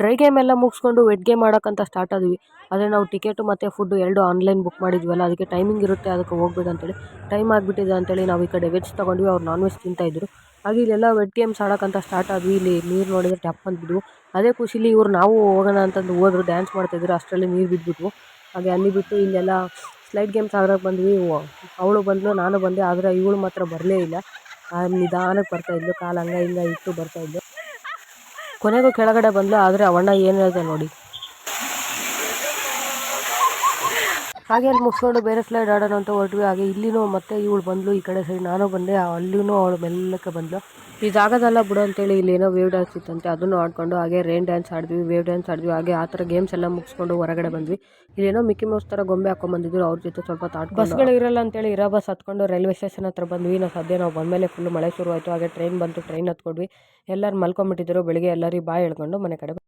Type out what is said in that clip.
Dry game ಎಲ್ಲ ಮುಗಿಸ್ಕೊಂಡು vet game ಆಡೋಕ್ಕಂತ start ಆದ್ವಿ. ಆದರೆ ನಾವು ಟಿಕೆಟು ಮತ್ತು ಫುಡ್ಡು ಎರಡು ಆನ್ಲೈನ್ ಬುಕ್ ಮಾಡಿದ್ವಲ್ಲ, ಅದಕ್ಕೆ ಟೈಮಿಂಗ್ ಇರುತ್ತೆ, ಅದಕ್ಕೆ ಹೋಗ್ಬೇಕಂತೇಳಿ ಟೈಮ್ ಆಗಿಬಿಟ್ಟಿದೆ ಅಂತೇಳಿ ನಾವು ಈ ಕಡೆ ವೆಜ್ ತೊಗೊಂಡ್ವಿ. ಅವ್ರು ನಾನ್ ವೆಜ್ ತಿಂತಾಯಿದ್ರು. ಹಾಗೆ ಇಲ್ಲೆಲ್ಲ ವೆಟ್ ಗೇಮ್ಸ್ ಆಡೋಕ್ಕಂತ ಸ್ಟಾರ್ಟ್ ಆದ್ವಿ. ಇಲ್ಲಿ ನೀರು ನೋಡಿದ್ರೆ ಟಪ್ ಅಂತಿದ್ವು. ಅದೇ ಖುಷಿಲಿ ಇವ್ರು ನಾವು ಹೋಗೋಣ ಅಂತಂದು ಹೋದ್ರು, ಡ್ಯಾನ್ಸ್ ಮಾಡ್ತಾಯಿದ್ರು. ಅಷ್ಟರಲ್ಲಿ ನೀರು ಬಿದ್ದುಬಿಟ್ವು. ಹಾಗೆ ಅಲ್ಲಿ ಬಿಟ್ಟು ಇಲ್ಲೆಲ್ಲ ಸ್ಲೈಡ್ ಗೇಮ್ಸ್ ಆಡೋಕ್ಕೆ ಬಂದ್ವಿ. ಅವಳು ಬಂದಳು, ನಾನು ಬಂದೆ. ಆದರೆ ಇವಳು ಮಾತ್ರ ಬರಲೇ ಇಲ್ಲ. ನಿಧಾನಕ್ಕೆ ಬರ್ತಾಯಿದ್ಲು, ಕಾಲು ಹಂಗ ಹಿಂಗ ಇಟ್ಟು ಬರ್ತಾಯಿದ್ಲು. ಕೊನೆಗೂ ಕೆಳಗಡೆ ಬಂದಳು. ಆದರೆ ಅವಣ್ಣ ಏನು ಹೇಳ್ದೆ ನೋಡಿ. ಹಾಗೆ ಅಲ್ಲಿ ಮುಗಿಸ್ಕೊಂಡು ಬೇರೆ ಸ್ಲೈಡ್ ಆಡೋಣ ಅಂತ ಹೊರಟ್ವಿ. ಹಾಗೆ ಇಲ್ಲಿನೂ ಮತ್ತೆ ಇವಳು ಬಂದಳು, ಈ ಕಡೆ ಸೈಡ್ ನಾನು ಬಂದೆ. ಅಲ್ಲಿನೂ ಅವಳು ಮೆಲ್ಲಕ್ಕೆ ಬಂದಳು. ಈ ಜಾಗದಲ್ಲ ಬಿಡು ಅಂತೇಳಿ ಇಲ್ಲೇನೋ ವೇವ್ ಡ್ಯಾನ್ಸ್ ಇತ್ತಂತೆ, ಅದನ್ನು ಆಡ್ಕೊಂಡು ಹಾಗೆ ರೈನ್ ಡ್ಯಾನ್ಸ್ ಆಡಿದ್ವಿ, ವೇವ್ ಡ್ಯಾನ್ಸ್ ಆಡಿದ್ವಿ. ಹಾಗೆ ಆ ಥರ ಗೇಮ್ಸ್ ಎಲ್ಲ ಮುಗಿಸ್ಕೊಂಡು ಹೊರಗಡೆ ಬಂದ್ವಿ. ಇಲ್ಲೇನೋ ಮಿಕ್ಕಿ ಮೌಸ್ ಥರ ಗೊಂಬೆ ಹಾಕೊಂಡ್ಬಂದಿದ್ರು, ಅವ್ರ ಜೊತೆ ಸ್ವಲ್ಪ ಬಸ್ಗಳು ಇರಲ್ಲ ಅಂತೇಳಿ ಇರೋ ಬಸ್ ಹತ್ಕೊಂಡು ರೈಲ್ವೆ ಸ್ಟೇಷನ್ ಹತ್ರ ಬಂದ್ವಿ. ನಾವು ಬಂದಮೇಲೆ ಫುಲ್ ಮಳೆ ಶುರು ಆಯಿತು. ಹಾಗೆ ಟ್ರೈನ್ ಬಂತು, ಟ್ರೈನ್ ಹತ್ಕೊಂಡ್ವಿ. ಎಲ್ಲರೂ ಮಲ್ಕೊಂಡ್ಬಿಟ್ಟಿದ್ರು. ಬೆಳಿಗ್ಗೆ ಎಲ್ಲರಿಗೆ ಬಾಯ್ ಹೇಳ್ಕೊಂಡು ಮನೆ ಕಡೆ